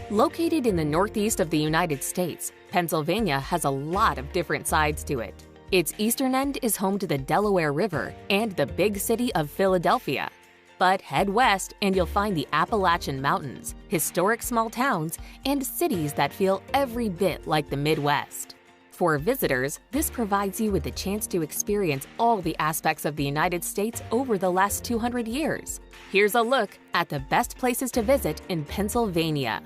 Located in the northeast of the United States, Pennsylvania has a lot of different sides to it. Its eastern end is home to the Delaware River and the big city of Philadelphia. But head west and you'll find the Appalachian Mountains, historic small towns, and cities that feel every bit like the Midwest. For visitors, this provides you with the chance to experience all the aspects of the United States over the last 200 years. Here's a look at the best places to visit in Pennsylvania.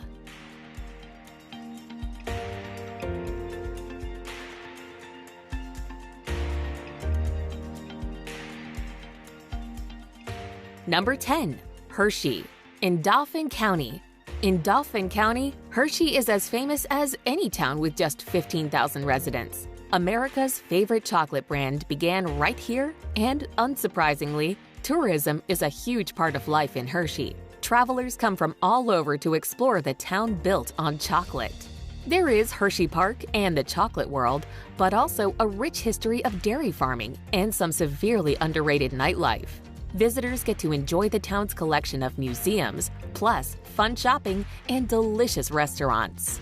Number 10. Hershey, in Dauphin County. In Dauphin County, Hershey is as famous as any town with just 15,000 residents. America's favorite chocolate brand began right here, and unsurprisingly, tourism is a huge part of life in Hershey. Travelers come from all over to explore the town built on chocolate. There is Hershey Park and the chocolate world, but also a rich history of dairy farming and some severely underrated nightlife. Visitors get to enjoy the town's collection of museums, plus fun shopping and delicious restaurants.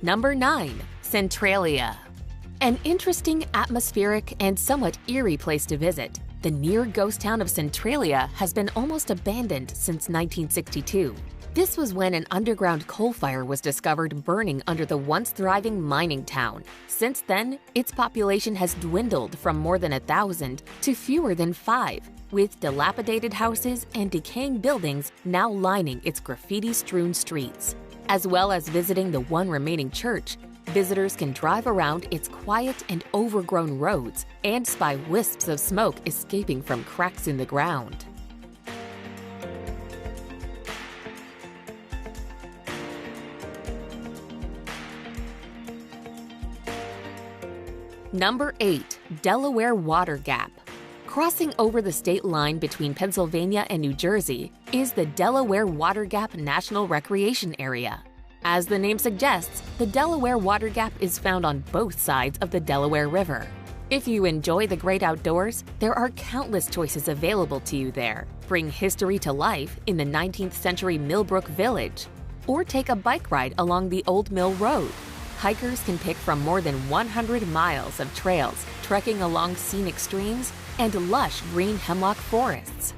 Number 9. Centralia. An interesting, atmospheric, and somewhat eerie place to visit, the near ghost town of Centralia has been almost abandoned since 1962. This was when an underground coal fire was discovered burning under the once thriving mining town. Since then, its population has dwindled from more than 1,000 to fewer than 5, with dilapidated houses and decaying buildings now lining its graffiti-strewn streets. As well as visiting the one remaining church, visitors can drive around its quiet and overgrown roads and spy wisps of smoke escaping from cracks in the ground. Number 8. Delaware Water Gap. Crossing over the state line between Pennsylvania and New Jersey is the Delaware Water Gap National Recreation Area. As the name suggests, the Delaware Water Gap is found on both sides of the Delaware River. If you enjoy the great outdoors, there are countless choices available to you there. Bring history to life in the 19th century Millbrook Village, or take a bike ride along the Old Mill Road. Hikers can pick from more than 100 miles of trails, trekking along scenic streams and lush green hemlock forests.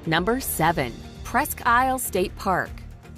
Number 7. Presque Isle State Park.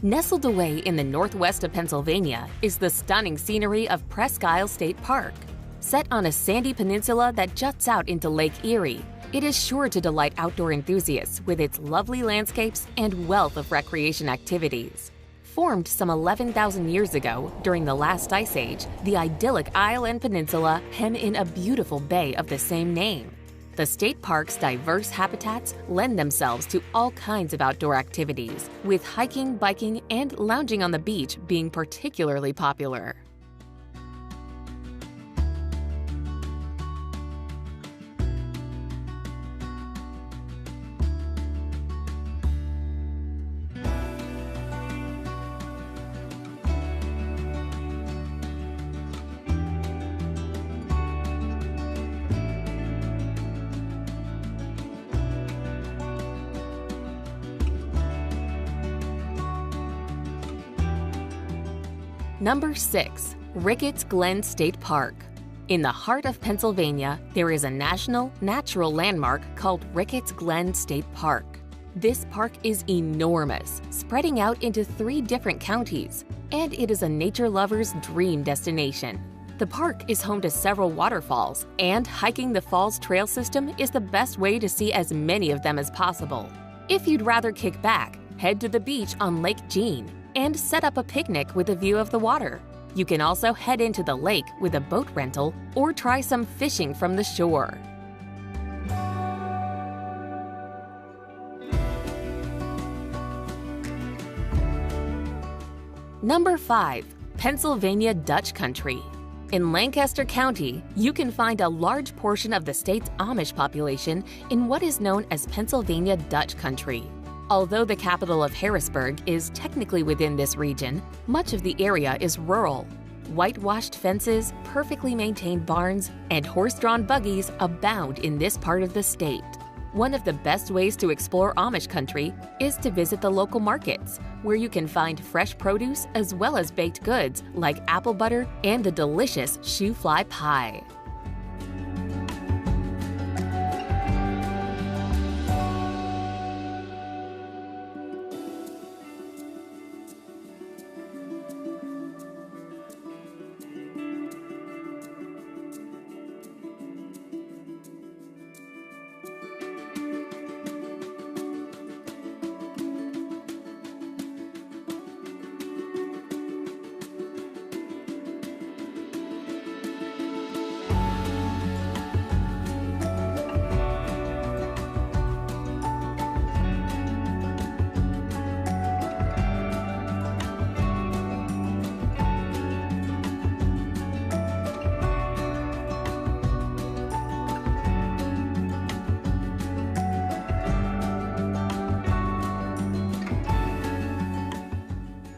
Nestled away in the northwest of Pennsylvania is the stunning scenery of Presque Isle State Park. Set on a sandy peninsula that juts out into Lake Erie, it is sure to delight outdoor enthusiasts with its lovely landscapes and wealth of recreation activities. Formed some 11,000 years ago during the last ice age, the idyllic isle and peninsula hem in a beautiful bay of the same name. The state park's diverse habitats lend themselves to all kinds of outdoor activities, with hiking, biking, and lounging on the beach being particularly popular. Number 6. Ricketts Glen State Park. In the heart of Pennsylvania, there is a national natural landmark called Ricketts Glen State Park. This park is enormous, spreading out into 3 different counties. and it is a nature lover's dream destination. The park is home to several waterfalls, and hiking the falls trail system is the best way to see as many of them as possible. If you'd rather kick back, head to the beach on Lake Jean and set up a picnic with a view of the water. You can also head into the lake with a boat rental or try some fishing from the shore. Number 5. Pennsylvania Dutch Country. In Lancaster County, you can find a large portion of the state's Amish population in what is known as Pennsylvania Dutch Country. Although the capital of Harrisburg is technically within this region, much of the area is rural. Whitewashed fences, perfectly maintained barns, and horse-drawn buggies abound in this part of the state. One of the best ways to explore Amish country is to visit the local markets, where you can find fresh produce as well as baked goods like apple butter and the delicious shoe fly pie.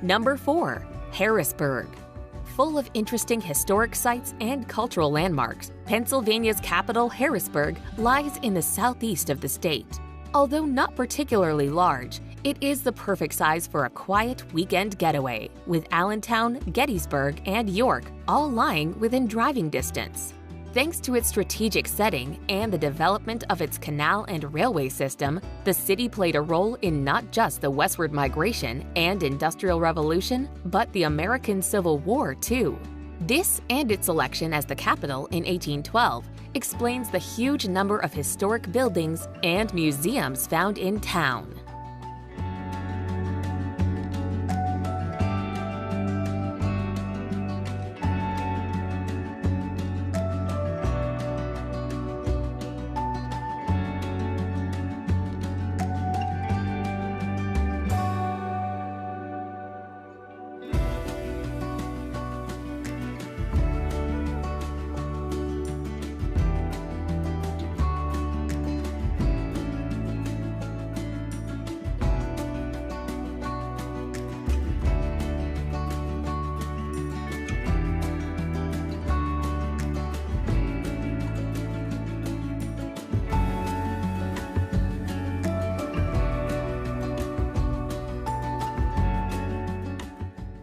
Number 4. Harrisburg. Full of interesting historic sites and cultural landmarks, Pennsylvania's capital, Harrisburg, lies in the southeast of the state. Although not particularly large, it is the perfect size for a quiet weekend getaway, with Allentown, Gettysburg, and York all lying within driving distance. Thanks to its strategic setting and the development of its canal and railway system, the city played a role in not just the westward migration and industrial revolution, but the American Civil War too. This and its selection as the capital in 1812 explains the huge number of historic buildings and museums found in town.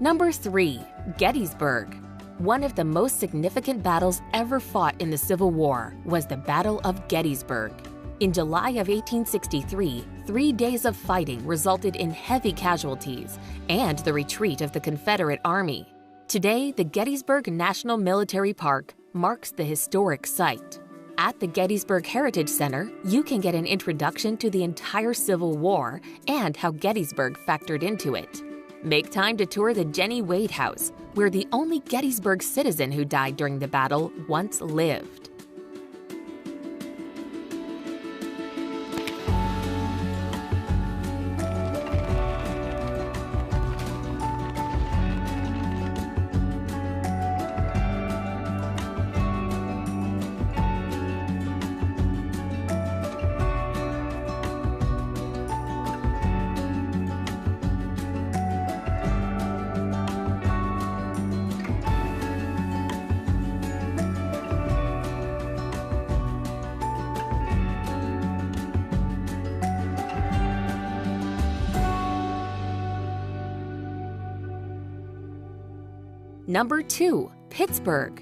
Number 3. Gettysburg. One of the most significant battles ever fought in the Civil War was the Battle of Gettysburg. In July of 1863, 3 days of fighting resulted in heavy casualties and the retreat of the Confederate Army. Today, the Gettysburg National Military Park marks the historic site. At the Gettysburg Heritage Center, you can get an introduction to the entire Civil War and how Gettysburg factored into it. Make time to tour the Jenny Wade House, where the only Gettysburg citizen who died during the battle once lived. Number 2. Pittsburgh.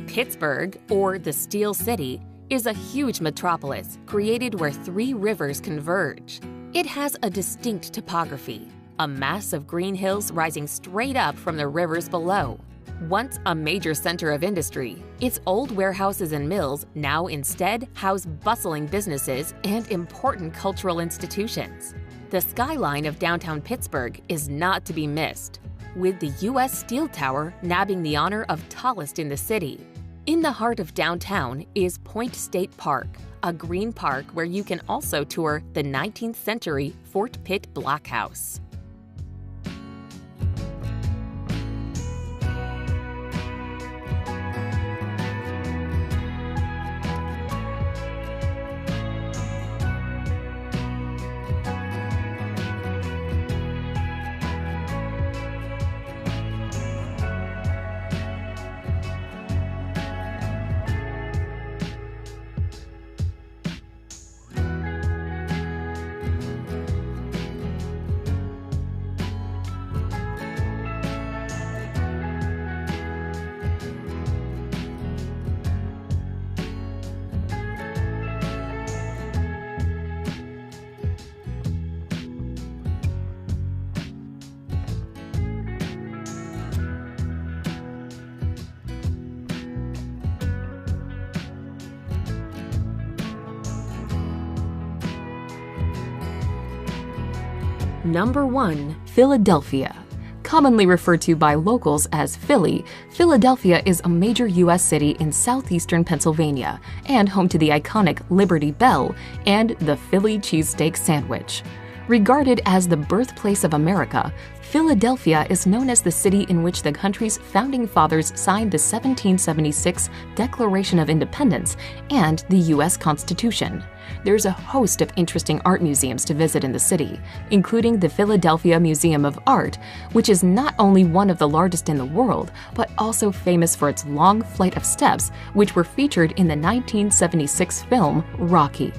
Pittsburgh, or the Steel City, is a huge metropolis created where 3 rivers converge. It has a distinct topography. a mass of green hills rising straight up from the rivers below. Once a major center of industry, its old warehouses and mills now instead house bustling businesses and important cultural institutions. The skyline of downtown Pittsburgh is not to be missed, with the U.S. Steel Tower nabbing the honor of tallest in the city. In the heart of downtown is Point State Park, a green park where you can also tour the 19th century Fort Pitt Block House. Number 1. Philadelphia. Commonly referred to by locals as Philly, Philadelphia is a major U.S. city in southeastern Pennsylvania and home to the iconic Liberty Bell and the Philly cheesesteak sandwich. Regarded as the birthplace of America, Philadelphia is known as the city in which the country's founding fathers signed the 1776 Declaration of Independence and the U.S. Constitution. There's a host of interesting art museums to visit in the city, including the Philadelphia Museum of Art, which is not only one of the largest in the world, but also famous for its long flight of steps, which were featured in the 1976 film Rocky.